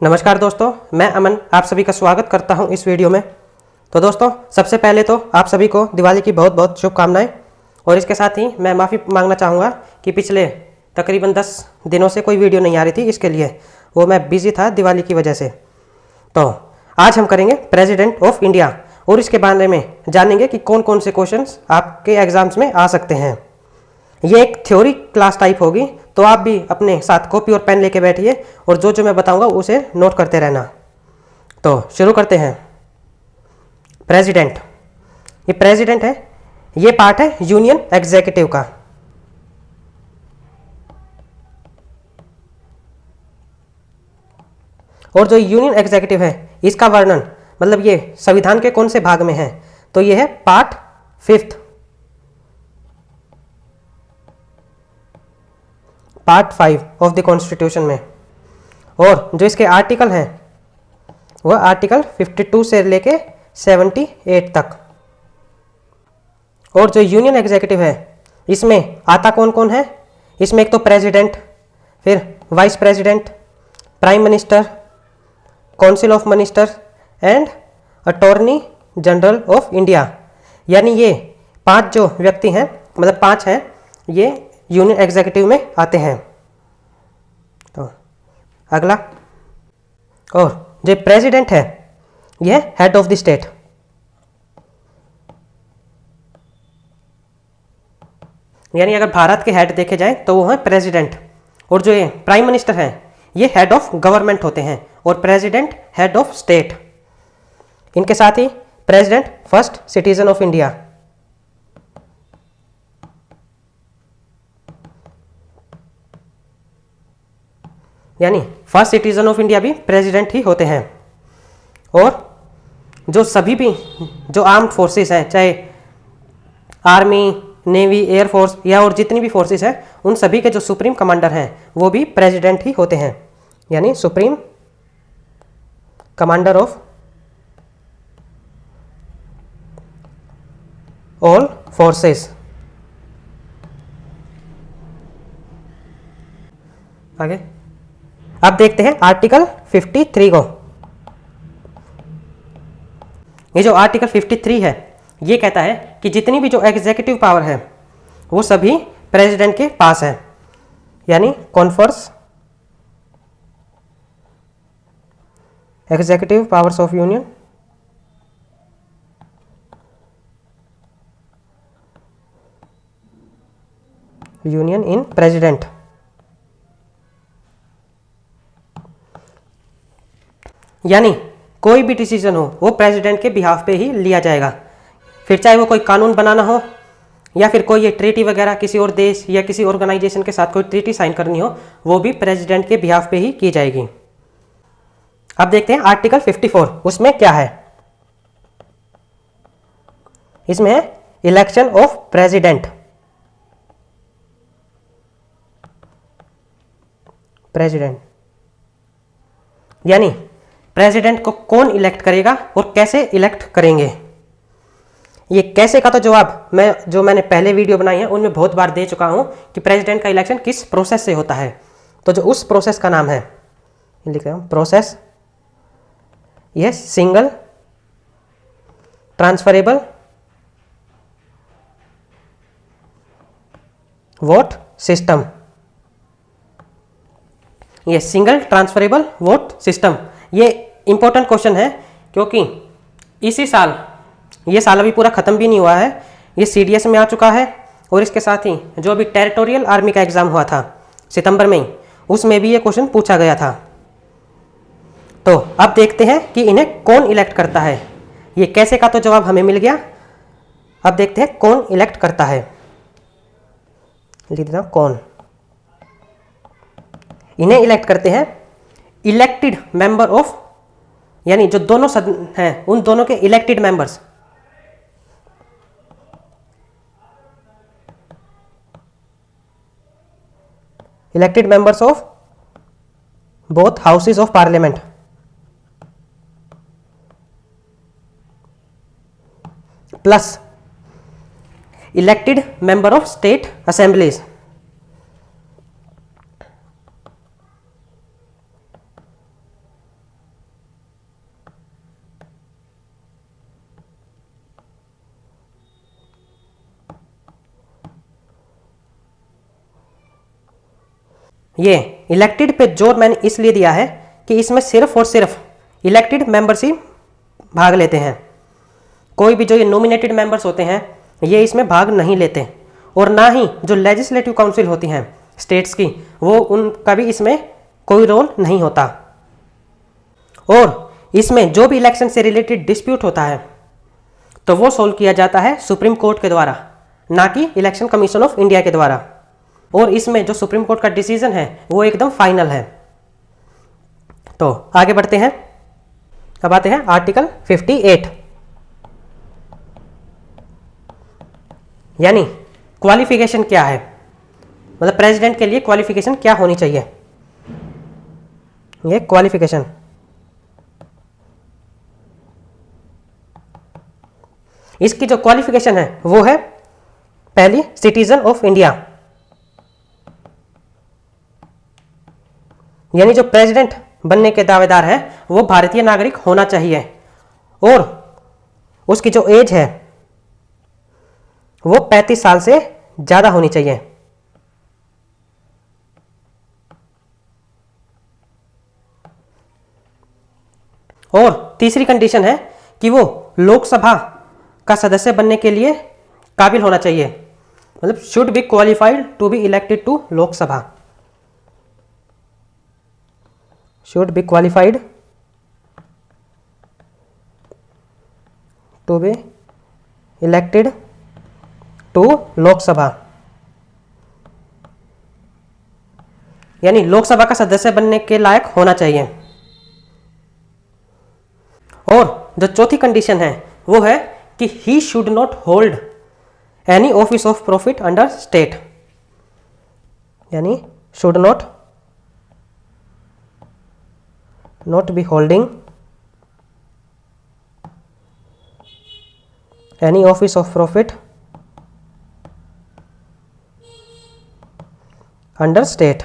नमस्कार दोस्तों, मैं अमन आप सभी का स्वागत करता हूं इस वीडियो में। तो दोस्तों, सबसे पहले तो आप सभी को दिवाली की बहुत बहुत शुभकामनाएं। और इसके साथ ही मैं माफ़ी मांगना चाहूँगा कि पिछले तकरीबन 10 दिनों से कोई वीडियो नहीं आ रही थी। इसके लिए वो मैं बिज़ी था दिवाली की वजह से। तो आज हम करेंगे प्रेसिडेंट ऑफ इंडिया और इसके बारे में जानेंगे कि कौन कौन से क्वेश्चन आपके एग्जाम्स में आ सकते हैं। ये एक थ्योरी क्लास टाइप होगी, तो आप भी अपने साथ कॉपी और पेन लेके बैठिए और जो जो मैं बताऊंगा उसे नोट करते रहना। तो शुरू करते हैं। प्रेसिडेंट, ये प्रेसिडेंट है, ये पार्ट है यूनियन एग्जीक्यूटिव का। और जो यूनियन एग्जीक्यूटिव है इसका वर्णन मतलब ये संविधान के कौन से भाग में है, तो ये है part 5, part 5 of the constitution में। और जो इसके आर्टिकल हैं वह आर्टिकल 52 से लेके 78 तक। और जो यूनियन एग्जीक्यूटिव है इसमें आता कौन कौन है, इसमें एक तो प्रेसिडेंट, फिर vice president, prime minister, council of minister and attorney general of India. यानी ये 5 जो व्यक्ति हैं, मतलब 5 हैं, ये यूनियन एग्जीक्यूटिव में आते हैं। तो अगला, और जो प्रेसिडेंट है यह हेड ऑफ द स्टेट। यानी अगर भारत के हेड देखे जाए तो वो है प्रेसिडेंट। और जो ये प्राइम मिनिस्टर है ये हेड ऑफ गवर्नमेंट होते हैं और प्रेसिडेंट हेड ऑफ स्टेट। इनके साथ ही president first citizen of India. यानी फर्स्ट सिटीजन ऑफ इंडिया भी प्रेसिडेंट ही होते हैं। और जो सभी भी जो आर्म्ड फोर्सेस हैं, चाहे आर्मी, नेवी, एयरफोर्स या और जितनी भी फोर्सेस हैं, उन सभी के जो सुप्रीम कमांडर हैं वो भी प्रेसिडेंट ही होते हैं। यानी supreme commander of all forces. आगे अब देखते हैं आर्टिकल 53 को। ये जो आर्टिकल 53 है ये कहता है कि जितनी भी जो एग्जीक्यूटिव पावर है वो सभी प्रेसिडेंट के पास है। यानी confers executive powers of union in president. यानी कोई भी डिसीजन हो वो प्रेसिडेंट के बिहाफ पे ही लिया जाएगा। फिर चाहे वो कोई कानून बनाना हो या फिर कोई ये ट्रीटी वगैरह किसी और देश या किसी ऑर्गेनाइजेशन के साथ कोई ट्रीटी साइन करनी हो, वो भी प्रेसिडेंट के बिहाफ पे ही की जाएगी। अब देखते हैं आर्टिकल 54, उसमें क्या है। इसमें है इलेक्शन ऑफ प्रेसिडेंट। प्रेसिडेंट यानी प्रेसिडेंट को कौन इलेक्ट करेगा और कैसे इलेक्ट करेंगे। ये कैसे का तो जवाब मैंने पहले वीडियो बनाई है उनमें बहुत बार दे चुका हूं कि प्रेसिडेंट का इलेक्शन किस प्रोसेस से होता है। तो जो उस प्रोसेस का नाम है, लिख रहा हूं प्रोसेस, यह सिंगल ट्रांसफरेबल वोट सिस्टम। ये सिंगल ट्रांसफरेबल वोट सिस्टम, ये इंपॉर्टेंट क्वेश्चन है क्योंकि इसी साल, ये साल अभी पूरा खत्म भी नहीं हुआ है, ये सीडीएस में आ चुका है। और इसके साथ ही जो अभी टेरिटोरियल आर्मी का एग्जाम हुआ था सितंबर में ही, उसमें भी ये क्वेश्चन पूछा गया था। तो अब देखते हैं कि इन्हें कौन इलेक्ट करता है। ये कैसे का तो जवाब हमें मिल गया। अब देखते हैं कौन इलेक्ट करता है। लिख देना कौन। इन्हें इलेक्ट करते हैं इलेक्टेड मेंबर ऑफ, यानी जो दोनों सदन हैं उन दोनों के elected members. Elected members of both houses of parliament. Plus elected member of state assemblies. ये इलेक्टेड पे जोर मैंने इसलिए दिया है कि इसमें सिर्फ और सिर्फ इलेक्टेड मेंबर्स ही भाग लेते हैं। कोई भी जो ये नॉमिनेटेड मेंबर्स होते हैं ये इसमें भाग नहीं लेते, और ना ही जो लेजिस्लेटिव काउंसिल होती हैं स्टेट्स की, वो उनका भी इसमें कोई रोल नहीं होता। और इसमें जो भी इलेक्शन से रिलेटेड डिस्प्यूट होता है तो वो सोल्व किया जाता है सुप्रीम कोर्ट के द्वारा, ना कि इलेक्शन कमीशन ऑफ इंडिया के द्वारा। और इसमें जो सुप्रीम कोर्ट का डिसीजन है वो एकदम फाइनल है। तो आगे बढ़ते हैं। अब आते हैं आर्टिकल 58, यानी क्वालिफिकेशन क्या है, मतलब प्रेसिडेंट के लिए क्वालिफिकेशन क्या होनी चाहिए। ये क्वालिफिकेशन, इसकी जो क्वालिफिकेशन है वो है पहली सिटीजन ऑफ इंडिया, यानी जो प्रेसिडेंट बनने के दावेदार है वो भारतीय नागरिक होना चाहिए, और उसकी जो एज है वो 35 साल से ज्यादा होनी चाहिए। और तीसरी कंडीशन है कि वो लोकसभा का सदस्य बनने के लिए काबिल होना चाहिए, मतलब should be qualified to be elected to Lok Sabha, should be qualified to be elected to Lok Sabha, यानी लोकसभा का सदस्य बनने के लायक होना चाहिए। और जो चौथी कंडीशन है वो है कि he should not hold any office of profit under state, यानी should not be holding any office of profit under state.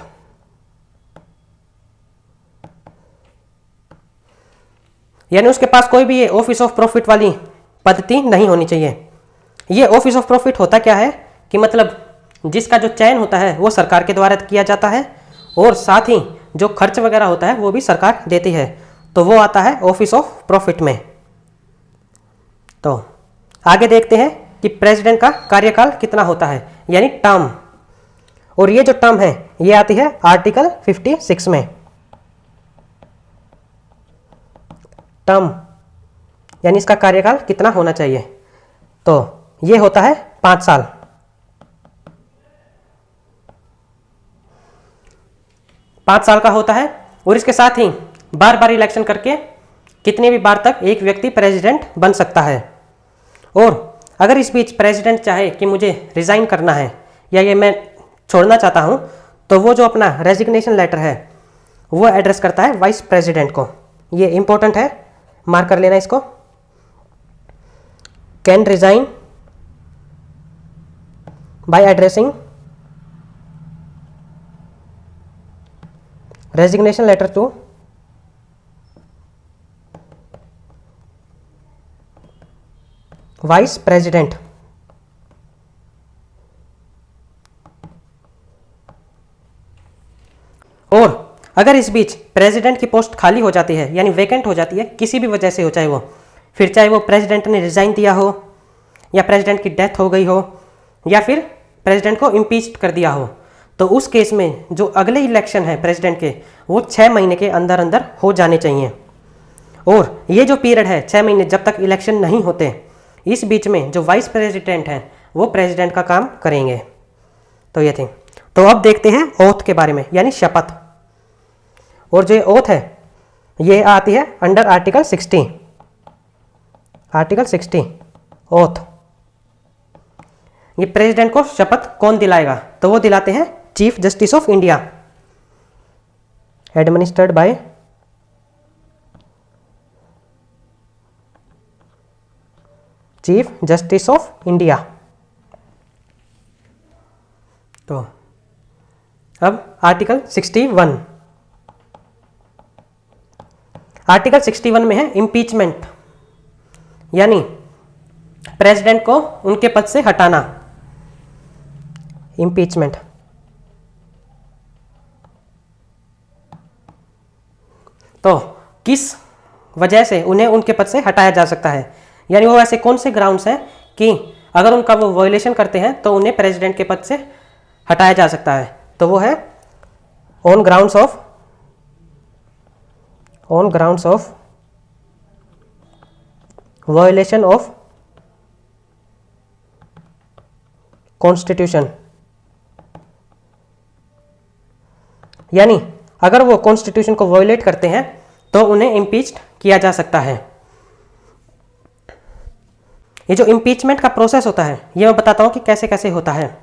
यानी उसके पास कोई भी ये ऑफिस ऑफ प्रॉफिट वाली पद्धति नहीं होनी चाहिए। ये ऑफिस ऑफ प्रॉफिट होता क्या है कि मतलब जिसका जो चयन होता है वो सरकार के द्वारा किया जाता है, और साथ ही जो खर्च वगैरह होता है वो भी सरकार देती है, तो वो आता है ऑफिस ऑफ प्रॉफिट में। तो आगे देखते हैं कि प्रेसिडेंट का कार्यकाल कितना होता है, यानी टर्म, और ये जो टर्म है ये आती है आर्टिकल 56 में। टर्म यानी इसका कार्यकाल कितना होना चाहिए, तो ये होता है 5 साल। 5 साल का होता है, और इसके साथ ही बार बार इलेक्शन करके कितनी भी बार तक एक व्यक्ति प्रेसिडेंट बन सकता है। और अगर इस बीच प्रेसिडेंट चाहे कि मुझे रिजाइन करना है या ये मैं छोड़ना चाहता हूं, तो वो जो अपना रेजिग्नेशन लेटर है वो एड्रेस करता है वाइस प्रेसिडेंट को। ये इंपॉर्टेंट है, मार्क कर लेना इसको। Can resign by addressing resignation letter to vice president। और अगर इस बीच प्रेसिडेंट की पोस्ट खाली हो जाती है, यानी वेकेंट हो जाती है किसी भी वजह से हो, चाहे वो प्रेसिडेंट ने रिजाइन दिया हो, या प्रेसिडेंट की डेथ हो गई हो, या फिर प्रेसिडेंट को इम्पीच कर दिया हो, तो उस केस में जो अगले इलेक्शन है प्रेसिडेंट के वो 6 महीने के अंदर अंदर हो जाने चाहिए। और ये जो पीरियड है 6 महीने जब तक इलेक्शन नहीं होते, इस बीच में जो वाइस प्रेसिडेंट हैं वो प्रेसिडेंट का काम करेंगे। तो ये थे। तो अब देखते हैं ओथ के बारे में, यानी शपथ। और जो ओथ है ये आती है अंडर आर्टिकल 60, आर्टिकल 60 ओथ। ये प्रेसिडेंट को शपथ कौन दिलाएगा, तो वो दिलाते हैं chief justice of India, administered by chief justice of India. तो अब आर्टिकल 61, आर्टिकल 61 में है इम्पीचमेंट, यानी प्रेसिडेंट को उनके पद से हटाना, इम्पीचमेंट। तो किस वजह से उन्हें उनके पद से हटाया जा सकता है, यानी वो ऐसे कौन से ग्राउंड्स हैं कि अगर उनका वो वायलेशन करते हैं तो उन्हें प्रेसिडेंट के पद से हटाया जा सकता है। तो वो है on grounds of violation of constitution, यानी अगर वो कॉन्स्टिट्यूशन को वायलेट करते हैं तो उन्हें इम्पीच किया जा सकता है। ये जो इम्पीचमेंट का प्रोसेस होता है ये मैं बताता हूँ कि कैसे कैसे होता है।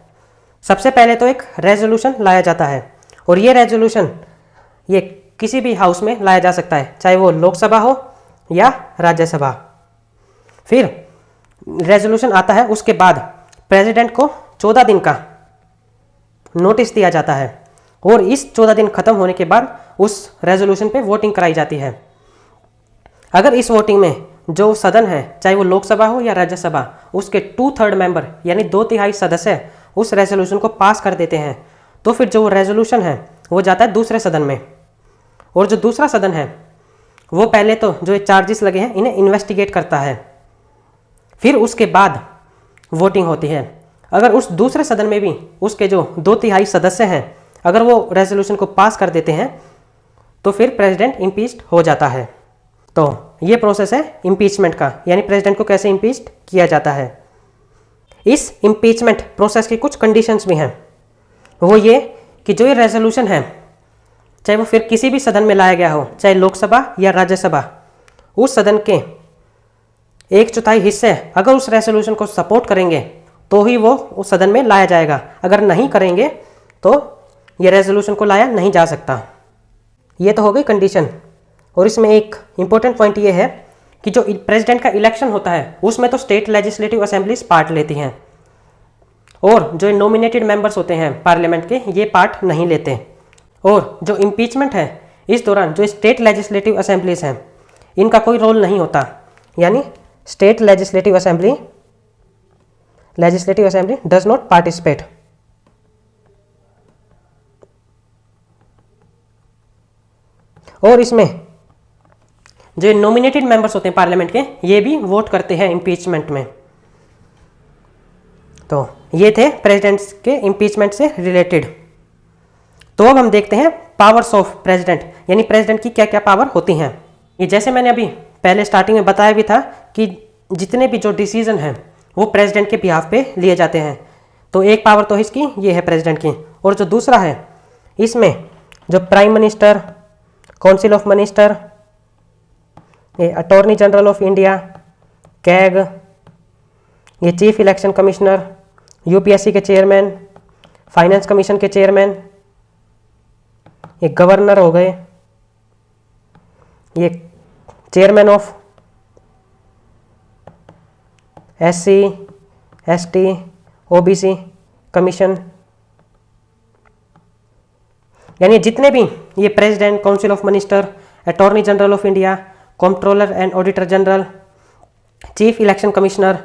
सबसे पहले तो एक रेजोल्यूशन लाया जाता है, और ये रेजोल्यूशन ये किसी भी हाउस में लाया जा सकता है, चाहे वो लोकसभा हो या राज्यसभा। फिर रेजोल्यूशन आता है, उसके बाद प्रेसिडेंट को 14 दिन का नोटिस दिया जाता है, और इस 14 दिन खत्म होने के बाद उस रेजोल्यूशन पे वोटिंग कराई जाती है। अगर इस वोटिंग में जो सदन है, चाहे वो लोकसभा हो या राज्यसभा, उसके 2/3 मेंबर यानी 2/3 सदस्य उस रेजोल्यूशन को पास कर देते हैं, तो फिर जो रेजोल्यूशन है वो जाता है दूसरे सदन में, और जो दूसरा सदन है वो पहले तो जो चार्जेस लगे हैं इन्हें इन्वेस्टिगेट करता है, फिर उसके बाद वोटिंग होती है। अगर उस दूसरे सदन में भी उसके जो 2/3 सदस्य हैं अगर वो रेजोल्यूशन को पास कर देते हैं तो फिर प्रेसिडेंट इम्पीच्ड हो जाता है। तो ये प्रोसेस है इम्पीचमेंट का, यानी प्रेसिडेंट को कैसे इम्पीच्ड किया जाता है। इस इम्पीचमेंट प्रोसेस की कुछ कंडीशंस भी हैं, वो ये कि जो ये रेजोल्यूशन है चाहे वो फिर किसी भी सदन में लाया गया हो, चाहे लोकसभा या राज्यसभा, उस सदन के 1/4 हिस्से अगर उस रेजोल्यूशन को सपोर्ट करेंगे तो ही वो उस सदन में लाया जाएगा, अगर नहीं करेंगे तो ये रेजोल्यूशन को लाया नहीं जा सकता। ये तो हो गई कंडीशन। और इसमें एक इम्पोर्टेंट पॉइंट ये है कि जो प्रेसिडेंट का इलेक्शन होता है उसमें तो स्टेट लेजिस्लेटिव असेंबलीज पार्ट लेती हैं, और जो नॉमिनेटेड मेंबर्स होते हैं पार्लियामेंट के ये पार्ट नहीं लेते। और जो इम्पीचमेंट है इस दौरान जो स्टेट लेजिस्लेटिव असेंबलीज हैं इनका कोई रोल नहीं होता, यानी state legislative assembly does not participate. और इसमें जो नॉमिनेटेड मेंबर्स होते हैं पार्लियामेंट के ये भी वोट करते हैं इम्पीचमेंट में। तो ये थे प्रेसिडेंट्स के इम्पीचमेंट से रिलेटेड। तो अब हम देखते हैं पावर्स ऑफ प्रेसिडेंट, यानी प्रेसिडेंट की क्या क्या पावर होती हैं। ये जैसे मैंने अभी पहले स्टार्टिंग में बताया भी था कि जितने भी जो डिसीजन हैं वो प्रेसिडेंट के बिहाफ पे लिए जाते हैं। तो एक पावर तो इसकी ये है प्रेसिडेंट की, और जो दूसरा है इसमें जो prime minister, council of minister, ये attorney general of India, CAG, ये चीफ इलेक्शन कमिश्नर, यूपीएससी के चेयरमैन, फाइनेंस कमीशन के चेयरमैन, ये गवर्नर हो गए, ये chairman of SC, ST, OBC commission, यानी जितने भी ये president, council of minister, attorney general of India, controller and auditor general, chief election commissioner,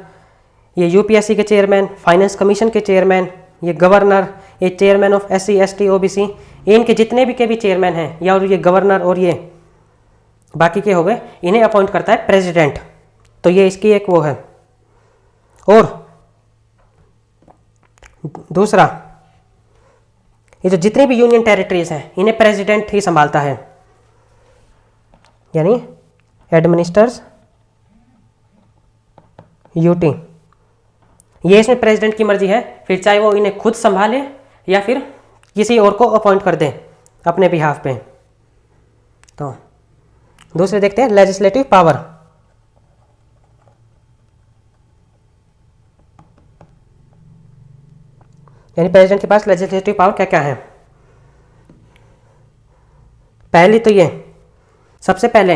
ये यूपीएससी के चेयरमैन, फाइनेंस कमीशन के चेयरमैन, ये गवर्नर, ये chairman of SC, ST, OBC, इनके जितने भी के भी चेयरमैन हैं या और ये गवर्नर और ये बाकी के हो गए, इन्हें अपॉइंट करता है प्रेसिडेंट। तो ये इसकी एक वो है। और दूसरा, ये जो जितनी भी यूनियन टेरिटरीज हैं इन्हें प्रेसिडेंट ही संभालता है, यानी एडमिनिस्टर्स यूटी। ये इसमें प्रेसिडेंट की मर्जी है, फिर चाहे वो इन्हें खुद संभाले या फिर किसी और को अपॉइंट कर दे अपने बिहाफ पे। तो दूसरे देखते हैं लेजिस्लेटिव पावर। यानी प्रेसिडेंट के पास लेजिस्लेटिव पावर क्या क्या है। पहली तो ये, सबसे पहले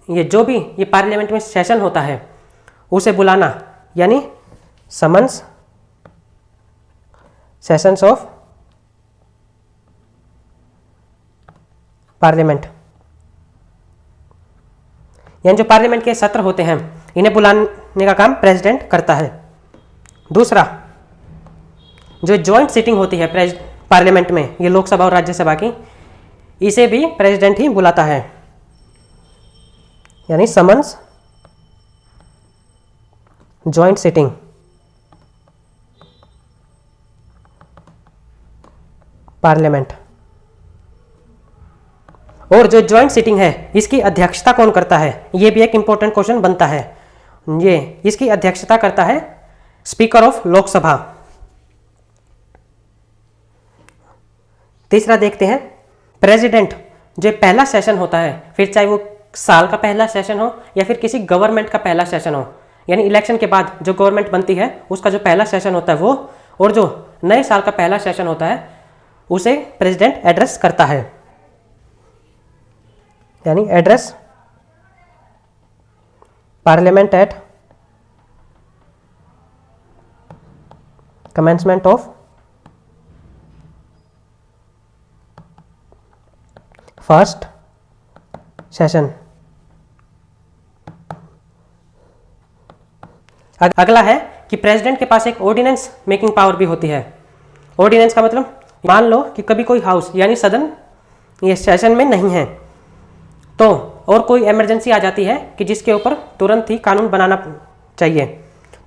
ये जो भी ये पार्लियामेंट में सेशन होता है उसे बुलाना, यानी समन्स, सेशंस ऑफ पार्लियामेंट, यानी जो पार्लियामेंट के सत्र होते हैं इन्हें बुलाने का काम प्रेसिडेंट करता है। दूसरा, जो जॉइंट सीटिंग होती है पार्लियामेंट में, ये लोकसभा और राज्यसभा की, इसे भी प्रेसिडेंट ही बुलाता है। यानी समन्स जॉइंट सिटिंग। पार्लियामेंट। और जो जॉइंट सिटिंग है इसकी अध्यक्षता कौन करता है, ये भी एक इंपॉर्टेंट क्वेश्चन बनता है। ये इसकी अध्यक्षता करता है स्पीकर ऑफ लोकसभा। तीसरा देखते हैं, प्रेसिडेंट जो पहला सेशन होता है, फिर चाहे वो साल का पहला सेशन हो या फिर किसी गवर्नमेंट का पहला सेशन हो, यानी इलेक्शन के बाद जो गवर्नमेंट बनती है उसका जो पहला सेशन होता है वो, और जो नए साल का पहला सेशन होता है उसे प्रेसिडेंट एड्रेस करता है। यानी address parliament at commencement of first session. अगला है कि प्रेसिडेंट के पास एक ऑर्डिनेंस मेकिंग पावर भी होती है। ऑर्डिनेंस का मतलब, मान लो कि कभी कोई हाउस यानी सदन ये सेशन में नहीं है तो, और कोई इमरजेंसी आ जाती है कि जिसके ऊपर तुरंत ही कानून बनाना चाहिए,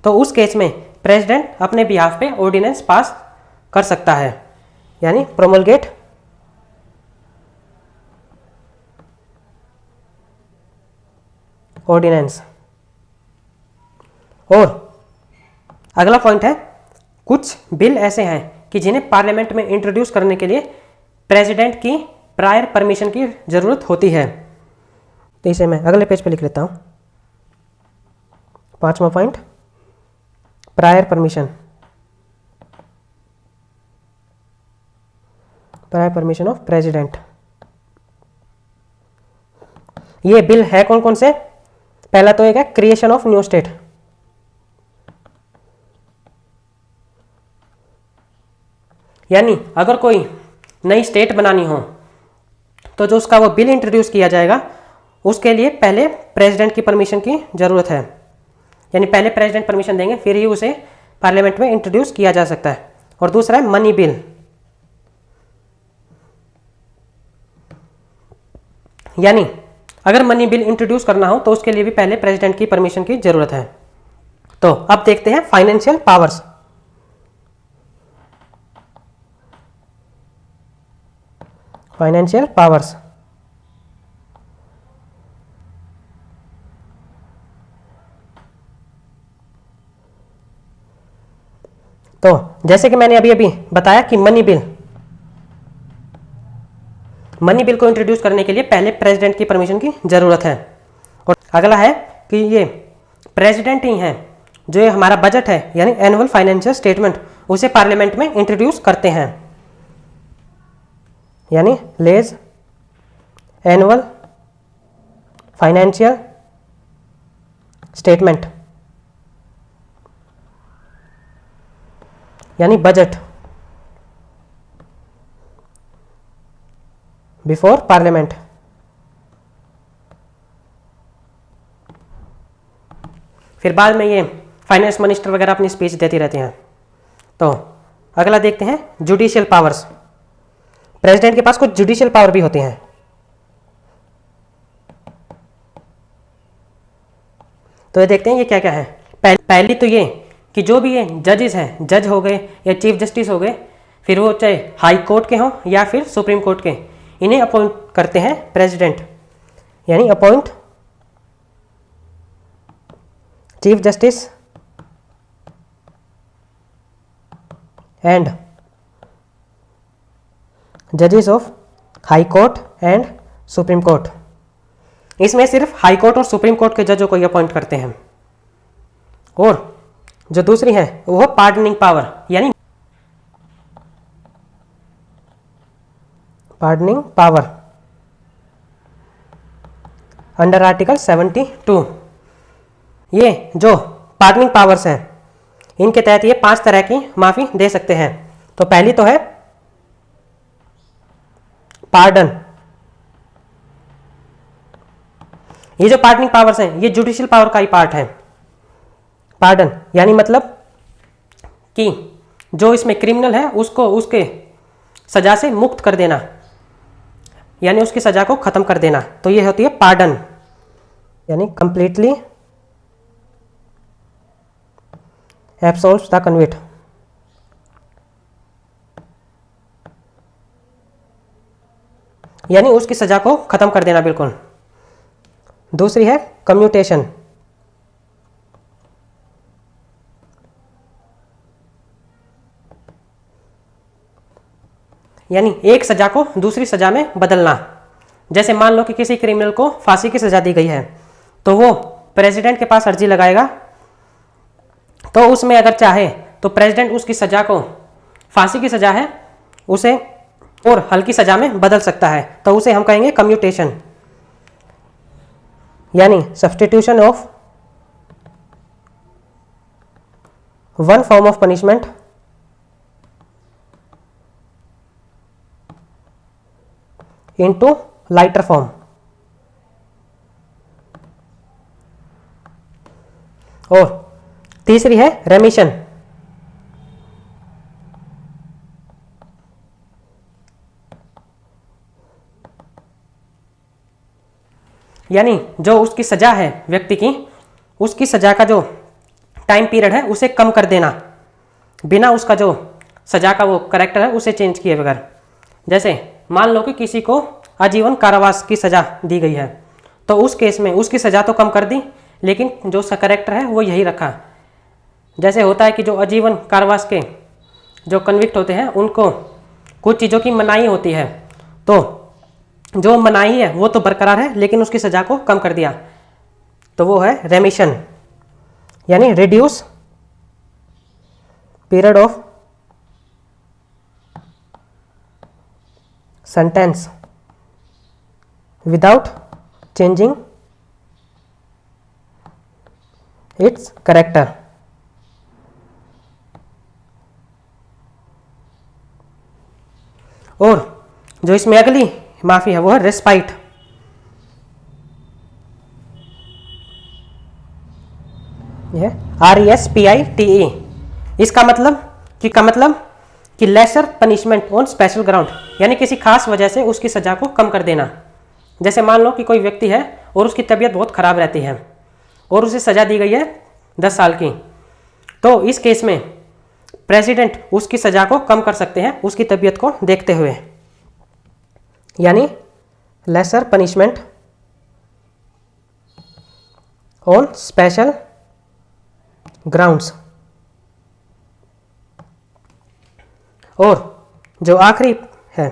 तो उस केस में प्रेसिडेंट अपने बिहाफ पे ऑर्डिनेंस पास कर सकता है, यानी प्रोमलगेट ऑर्डिनेंस। और अगला पॉइंट है, कुछ बिल ऐसे हैं कि जिन्हें पार्लियामेंट में इंट्रोड्यूस करने के लिए प्रेसिडेंट की प्रायर परमिशन की जरूरत होती है। तो इसे मैं अगले पेज पे लिख लेता हूं। 5वां point, prior permission. Prior permission of president. ये बिल है कौन कौन से? पहला तो एक है क्रिएशन ऑफ न्यू स्टेट। यानी अगर कोई नई स्टेट बनानी हो तो जो उसका वो बिल इंट्रोड्यूस किया जाएगा उसके लिए पहले प्रेसिडेंट की परमिशन की जरूरत है। यानी पहले प्रेसिडेंट परमिशन देंगे फिर ही उसे पार्लियामेंट में इंट्रोड्यूस किया जा सकता है। और दूसरा है मनी बिल। यानी अगर मनी बिल इंट्रोड्यूस करना हो तो उसके लिए भी पहले प्रेसिडेंट की परमिशन की जरूरत है। तो अब देखते हैं फाइनेंशियल पावर्स। Financial powers. तो जैसे कि मैंने अभी अभी बताया कि मनी बिल को इंट्रोड्यूस करने के लिए पहले प्रेसिडेंट की परमिशन की जरूरत है। और अगला है कि ये प्रेसिडेंट ही हैं जो ये हमारा बजट है यानी एनुअल फाइनेंशियल स्टेटमेंट उसे पार्लियामेंट में इंट्रोड्यूस करते हैं। यानी लेज एनुअल फाइनेंशियल स्टेटमेंट यानी बजट बिफोर पार्लियामेंट। फिर बाद में ये फाइनेंस मिनिस्टर वगैरह अपनी स्पीच देती रहती हैं। तो अगला देखते हैं जुडिशियल पावर्स। प्रेसिडेंट के पास कुछ जुडिशियल पावर भी होती हैं। तो ये देखते हैं ये क्या क्या है। पहली तो ये कि जो भी ये जजेस हैं, जज हो गए या चीफ जस्टिस हो गए, फिर वो चाहे हाई कोर्ट के हों या फिर सुप्रीम कोर्ट के, इन्हें अपॉइंट करते हैं प्रेसिडेंट। यानी अपॉइंट चीफ जस्टिस एंड जजेस of high court and supreme court. इसमें सिर्फ हाई कोर्ट और सुप्रीम कोर्ट के जजों को ही अपॉइंट करते हैं। और जो दूसरी है वो पार्डनिंग पावर, यानी पार्डनिंग पावर अंडर आर्टिकल 72। ये जो पार्डनिंग पावर्स हैं इनके तहत ये 5 तरह की माफी दे सकते हैं। तो पहली तो है पार्डन। ये जो पार्डनिंग पावर्स हैं ये जुडिशियल पावर का ही पार्ट है। पार्डन यानी मतलब कि जो इसमें क्रिमिनल है उसको उसके सजा से मुक्त कर देना, यानी उसकी सजा को खत्म कर देना। तो ये होती है पार्डन। यानी कंप्लीटली एब्सोल्व्स द कन्विक्ट। यानी उसकी सजा को खत्म कर देना बिल्कुल। दूसरी है कम्यूटेशन, यानी एक सजा को दूसरी सजा में बदलना। जैसे मान लो कि किसी क्रिमिनल को फांसी की सजा दी गई है, तो वो प्रेसिडेंट के पास अर्जी लगाएगा, तो उसमें अगर चाहे तो प्रेसिडेंट उसकी सजा को, फांसी की सजा है, उसे और हल्की सजा में बदल सकता है, तो उसे हम कहेंगे कम्यूटेशन, यानी substitution of one form of punishment into lighter form. और तीसरी है रेमिशन, यानी जो उसकी सजा है व्यक्ति की, उसकी सजा का जो टाइम पीरियड है उसे कम कर देना, बिना उसका जो सजा का वो कैरेक्टर है उसे चेंज किए बगैर। जैसे मान लो कि किसी को आजीवन कारावास की सजा दी गई है, तो उस केस में उसकी सजा तो कम कर दी, लेकिन जो उसका कैरेक्टर है वो यही रखा। जैसे होता है कि जो आजीवन कारावास के जो कन्विक्ट होते हैं उनको कुछ चीज़ों की मनाही होती है, तो जो मनाही है वो तो बरकरार है, लेकिन उसकी सजा को कम कर दिया, तो वो है रेमिशन, यानी reduce period of sentence without changing it's character. और जो इसमें अगली माफी है वो है रेस्पाइट, यह RESPITE। इसका मतलब कि lesser punishment on special ground, यानी किसी खास वजह से उसकी सजा को कम कर देना। जैसे मान लो कि कोई व्यक्ति है और उसकी तबीयत बहुत खराब रहती है और उसे सजा दी गई है 10 साल की, तो इस केस में प्रेसिडेंट उसकी सजा को कम कर सकते हैं उसकी तबीयत को देखते हुए, यानी lesser punishment on special grounds. और जो आखिरी है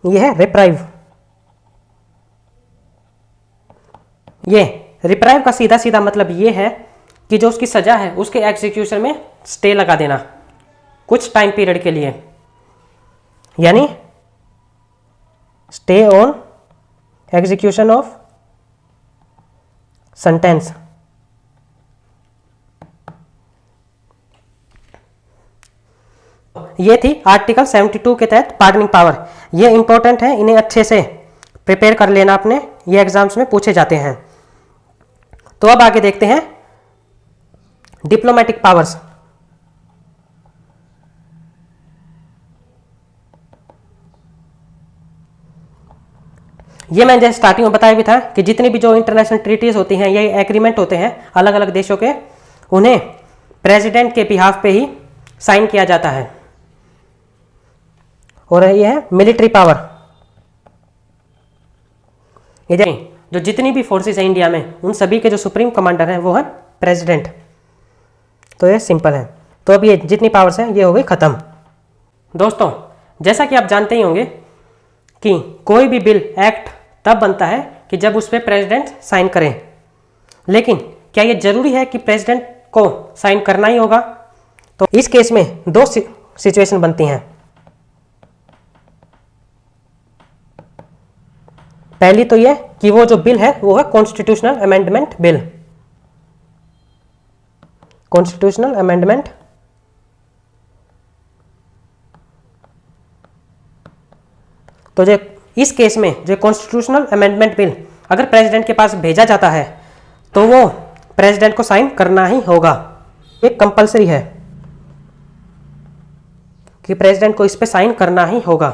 यह है रिप्राइव। ये रिप्राइव का सीधा सीधा मतलब ये है कि जो उसकी सजा है उसके एग्जीक्यूशन में स्टे लगा देना कुछ टाइम पीरियड के लिए, यानी stay on execution of sentence. ये थी आर्टिकल 72 के तहत पार्डनिंग पावर। ये इंपॉर्टेंट है, इन्हें अच्छे से प्रिपेयर कर लेना अपने, ये एग्जाम्स में पूछे जाते हैं। तो अब आगे देखते हैं डिप्लोमेटिक पावर्स। ये मैंने जैसे स्टार्टिंग में बताया भी था कि जितनी भी जो इंटरनेशनल ट्रीटीज होती हैं, ये एग्रीमेंट होते हैं अलग अलग देशों के, उन्हें प्रेसिडेंट के बिहाफ पे ही साइन किया जाता है। और ये है मिलिट्री पावर। ये जो जितनी भी फोर्सेस हैं इंडिया में, उन सभी के जो सुप्रीम कमांडर हैं वो है प्रेसिडेंट। तो ये सिंपल है। तो अब ये जितनी पावर्स हैं ये हो गई खत्म। दोस्तों, जैसा कि आप जानते ही होंगे कि कोई भी बिल एक्ट तब बनता है कि जब उस पर प्रेसिडेंट साइन करें, लेकिन क्या ये जरूरी है कि प्रेसिडेंट को साइन करना ही होगा? तो इस केस में दो सिचुएशन बनती हैं। पहली तो ये कि वो जो बिल है वो है constitutional amendment bill. Constitutional amendment तो जो इस केस में जो कॉन्स्टिट्यूशनल अमेंडमेंट बिल अगर प्रेसिडेंट के पास भेजा जाता है तो वो प्रेसिडेंट को साइन करना ही होगा। ये कंपलसरी है कि प्रेसिडेंट को इस पे साइन करना ही होगा।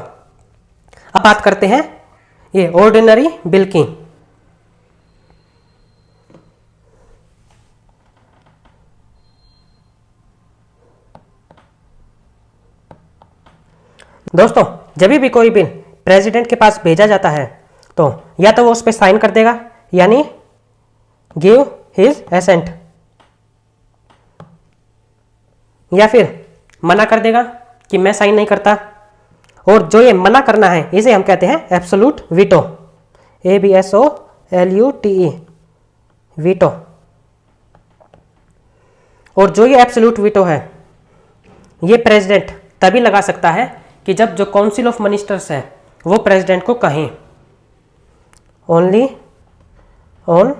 अब बात करते हैं ये ऑर्डिनरी बिल की। दोस्तों जब भी कोई बिल प्रेसिडेंट के पास भेजा जाता है तो या तो वो उस पर साइन कर देगा, यानी गिव हिज एसेंट, या फिर मना कर देगा कि मैं साइन नहीं करता। और जो ये मना करना है इसे हम कहते हैं एब्सोल्यूट वीटो, ABSOLUTE, वीटो। और जो ये एब्सोल्यूट वीटो है ये प्रेसिडेंट तभी लगा सकता है कि जब जो काउंसिल ऑफ मिनिस्टर्स है वो प्रेसिडेंट को कहें, only on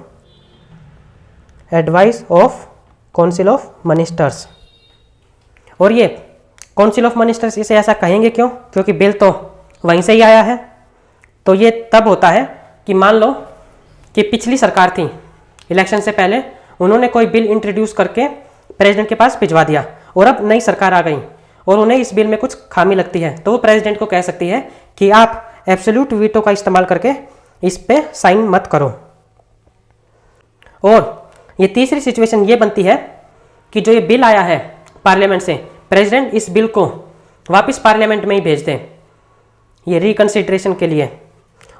advice of council of ministers. और ये काउंसिल ऑफ मिनिस्टर्स इसे ऐसा कहेंगे क्यों? क्योंकि बिल तो वहीं से ही आया है। तो ये तब होता है कि मान लो कि पिछली सरकार थी, इलेक्शन से पहले उन्होंने कोई बिल इंट्रोड्यूस करके प्रेसिडेंट के पास भिजवा दिया, और अब नई सरकार आ गई और उन्हें इस बिल में कुछ खामी लगती है, तो वो प्रेसिडेंट को कह सकती है कि आप एब्सोल्यूट वीटो का इस्तेमाल करके इस पे साइन मत करो। और ये तीसरी सिचुएशन ये बनती है कि जो ये बिल आया है पार्लियामेंट से, प्रेसिडेंट इस बिल को वापस पार्लियामेंट में ही भेज दें ये रिकंसिडरेशन के लिए।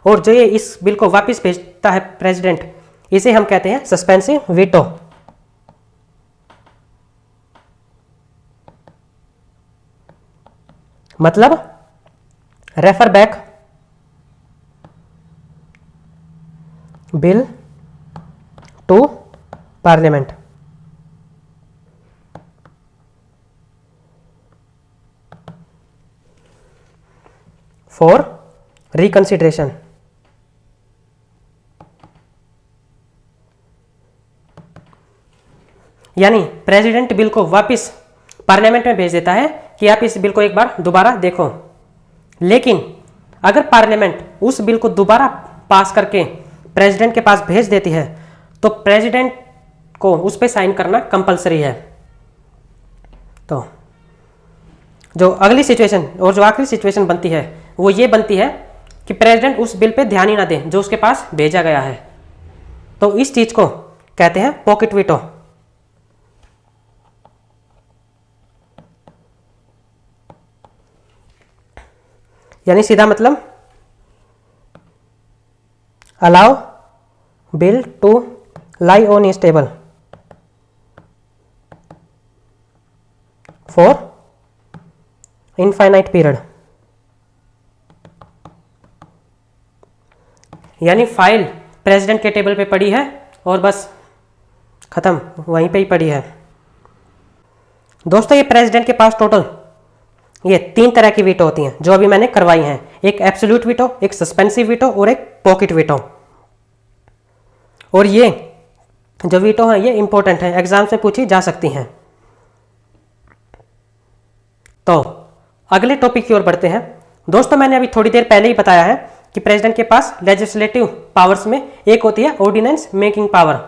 और जो ये इस बिल को वापस भेजता है प्रेसिडेंट, इसे हम कहते हैं सस्पेंसिव वीटो। मतलब refer back bill to parliament. For reconsideration. यानी प्रेसिडेंट बिल को वापस पार्लियामेंट में भेज देता है कि आप इस बिल को एक बार दोबारा देखो। लेकिन अगर पार्लियामेंट उस बिल को दोबारा पास करके प्रेसिडेंट के पास भेज देती है तो प्रेसिडेंट को उस पर साइन करना कंपलसरी है। तो जो अगली सिचुएशन और जो आखिरी सिचुएशन बनती है वो ये बनती है कि प्रेसिडेंट उस बिल पे ध्यान ही ना दे जो उसके पास भेजा गया है। तो इस चीज को कहते हैं पॉकेट वीटो। यानी सीधा मतलब allow bill to lie on is table for infinite period. यानी फाइल प्रेसिडेंट के टेबल पे पड़ी है और बस खत्म, वहीं पे ही पड़ी है। दोस्तों ये प्रेसिडेंट के पास टोटल ये 3 तरह की वीटो होती हैं जो अभी मैंने करवाई हैं, एक एब्सोल्यूट वीटो, एक सस्पेंसिव वीटो और एक पॉकेट वीटो। और ये जो वीटो है ये इंपॉर्टेंट है, एग्जाम से पूछी जा सकती हैं। तो अगले टॉपिक की ओर बढ़ते हैं। दोस्तों मैंने अभी थोड़ी देर पहले ही बताया है कि प्रेसिडेंट के पास लेजिस्लेटिव पावर्स में एक होती है ऑर्डिनेंस मेकिंग पावर।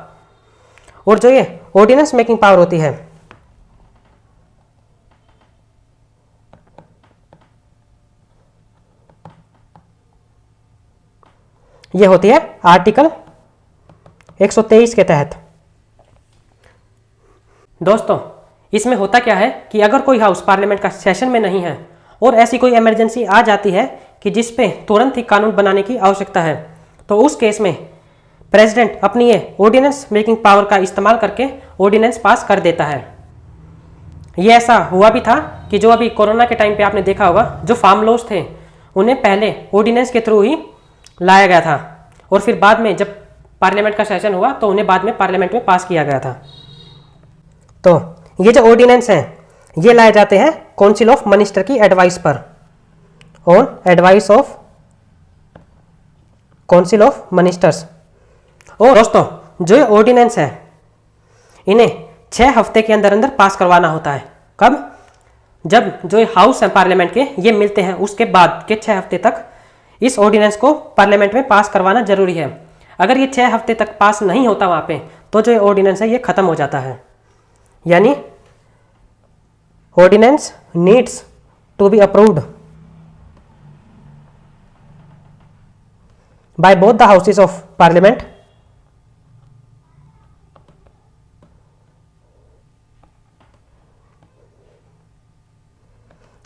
और जो ये ऑर्डिनेंस मेकिंग पावर होती है ये होती है आर्टिकल 123 के तहत। दोस्तों इसमें होता क्या है कि अगर कोई हाउस पार्लियामेंट का सेशन में नहीं है और ऐसी कोई इमरजेंसी आ जाती है कि जिस पे तुरंत ही कानून बनाने की आवश्यकता है, तो उस केस में प्रेसिडेंट अपनी ये ऑर्डिनेंस मेकिंग पावर का इस्तेमाल करके ऑर्डिनेंस पास कर देता है। ये ऐसा हुआ भी था कि जो अभी कोरोना के टाइम पे आपने देखा होगा, जो फार्म लॉज थे उन्हें पहले ऑर्डिनेंस के थ्रू ही लाया गया था और फिर बाद में जब पार्लियामेंट का सेशन हुआ तो उन्हें बाद में पार्लियामेंट में पास किया गया था। तो ये जो ऑर्डिनेंस हैं ये लाए जाते हैं काउंसिल ऑफ मिनिस्टर की एडवाइस पर, on advice of council of ministers. और दोस्तों जो ये ऑर्डिनेंस है इन्हें 6 हफ्ते के अंदर अंदर पास करवाना होता है। कब? जब जो हाउस है पार्लियामेंट के ये मिलते हैं उसके बाद के 6 हफ्ते तक इस ऑर्डिनेंस को पार्लियामेंट में पास करवाना जरूरी है। अगर ये 6 हफ्ते तक पास नहीं होता वहां पे तो जो ऑर्डिनेंस है ये खत्म हो जाता है। यानी ordinance needs to be approved by both the houses of parliament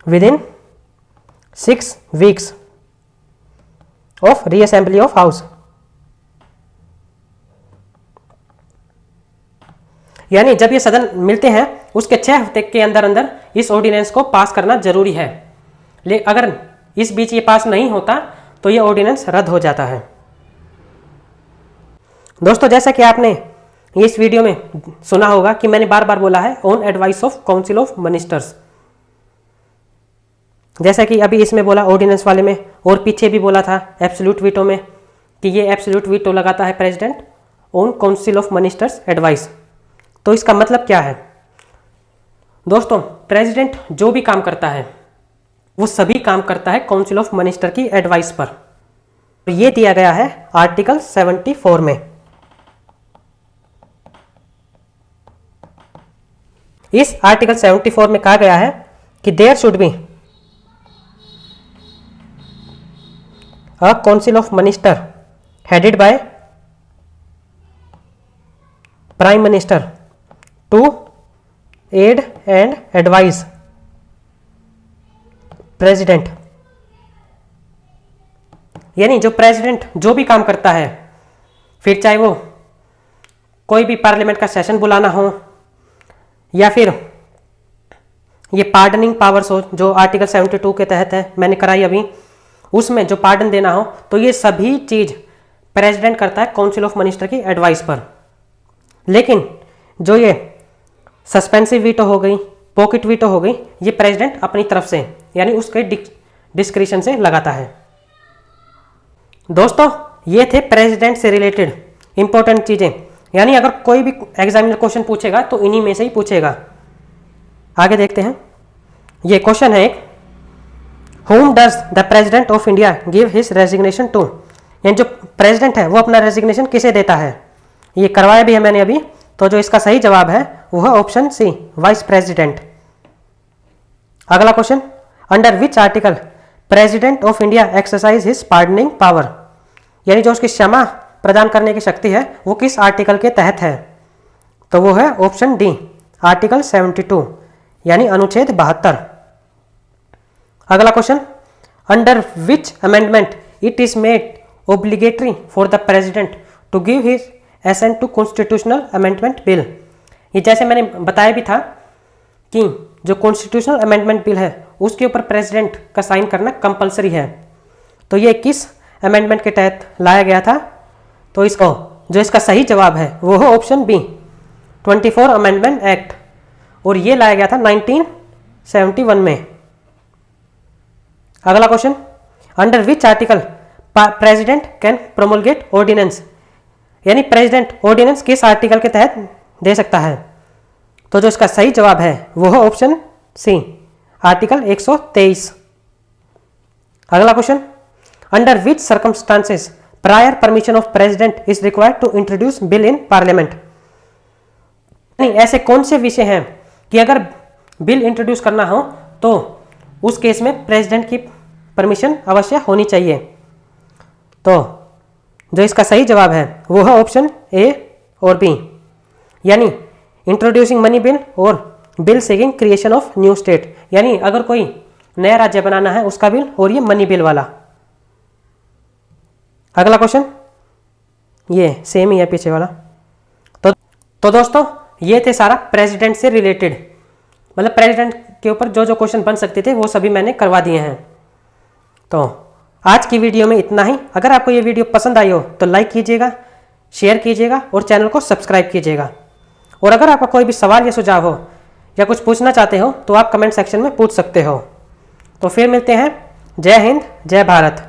within 6 weeks of reassembly of house. यानी जब ये सदन मिलते हैं उसके 6 हफ्ते के अंदर अंदर इस ऑर्डिनेंस को पास करना जरूरी है। अगर इस बीच ये पास नहीं होता तो ये ऑर्डिनेंस रद्द हो जाता है। दोस्तों, जैसा कि आपने इस वीडियो में सुना होगा कि मैंने बार बार बोला है on advice of council of ministers. जैसा कि अभी इसमें बोला ऑर्डिनेंस वाले में, और पीछे भी बोला था एब्सोल्यूट वीटो में कि ये एब्सोल्यूट वीटो लगाता है president on council of ministers advice. तो इसका मतलब क्या है दोस्तों? प्रेसिडेंट जो भी काम करता है वो सभी काम करता है काउंसिल ऑफ मिनिस्टर की एडवाइस पर। तो ये दिया गया है आर्टिकल 74 में। इस आर्टिकल 74 में कहा गया है कि there should be a council of minister headed by prime minister to aid and advise president. यानी जो प्रेसिडेंट जो भी काम करता है, फिर चाहे वो कोई भी पार्लियामेंट का सेशन बुलाना हो या फिर ये पार्डनिंग पावर्स हो जो आर्टिकल 72 के तहत है, मैंने कराई अभी, उसमें जो पार्डन देना हो, तो ये सभी चीज प्रेसिडेंट करता है काउंसिल ऑफ मिनिस्टर की एडवाइस पर। लेकिन जो ये सस्पेंसिव वीटो हो गई, पॉकेट वीटो हो गई, ये प्रेसिडेंट अपनी तरफ से यानी उसके डिस्क्रिशन से लगाता है। दोस्तों, ये थे प्रेसिडेंट से रिलेटेड इंपॉर्टेंट चीजें। यानी अगर कोई भी एग्जामिनर क्वेश्चन पूछेगा तो इन्हीं में से ही पूछेगा। आगे देखते हैं। ये क्वेश्चन है एक, Whom does the President of India give his resignation to? यानी जो प्रेसिडेंट है वो अपना रेजिग्नेशन किसे देता है? ये करवाया भी है मैंने अभी। तो जो इसका सही जवाब है वो है ऑप्शन सी, वाइस प्रेसिडेंट। अगला question, under which article president of India exercise his pardoning power? यानी जो उसकी क्षमा प्रदान करने की शक्ति है वो किस आर्टिकल के तहत है? तो वो है ऑप्शन डी, आर्टिकल 72 यानी अनुच्छेद 72। अगला question, under which amendment it is made obligatory for the president to give his assent to constitutional amendment bill? ये जैसे मैंने बताया भी था कि जो कॉन्स्टिट्यूशनल अमेंडमेंट बिल है उसके ऊपर प्रेसिडेंट का साइन करना कंपलसरी है। तो ये किस अमेंडमेंट के तहत लाया गया था? तो इसको जो इसका सही जवाब है वो है ऑप्शन बी, 24 अमेंडमेंट एक्ट, और ये लाया गया था 1971 में। अगला question, under which article president can promulgate ordinance? यानी प्रेसिडेंट ऑर्डिनेंस किस आर्टिकल के तहत दे सकता है? तो जो इसका सही जवाब है वो है ऑप्शन सी, आर्टिकल 123। अगला question, under which circumstances prior permission of president is required to introduce bill in parliament? यानी ऐसे कौन से विषय हैं कि अगर बिल इंट्रोड्यूस करना हो तो उस केस में प्रेसिडेंट की परमिशन अवश्य होनी चाहिए? तो जो इसका सही जवाब है वो है ऑप्शन ए और बी, यानी इंट्रोड्यूसिंग मनी बिल और bill seeking creation of new state. यानी अगर कोई नया राज्य बनाना है उसका बिल, और ये मनी बिल वाला। अगला क्वेश्चन ये सेम ही है पीछे वाला। तो दोस्तों, ये थे सारा प्रेसिडेंट से रिलेटेड, मतलब प्रेसिडेंट के ऊपर जो जो क्वेश्चन बन सकते थे वो सभी मैंने करवा दिए हैं। तो आज की वीडियो में इतना ही। अगर आपको ये वीडियो पसंद आई हो तो लाइक कीजिएगा, शेयर कीजिएगा और चैनल को सब्सक्राइब कीजिएगा। और अगर आपका कोई भी सवाल या सुझाव हो या कुछ पूछना चाहते हो तो आप कमेंट सेक्शन में पूछ सकते हो। तो फिर मिलते हैं। जय हिंद, जय भारत।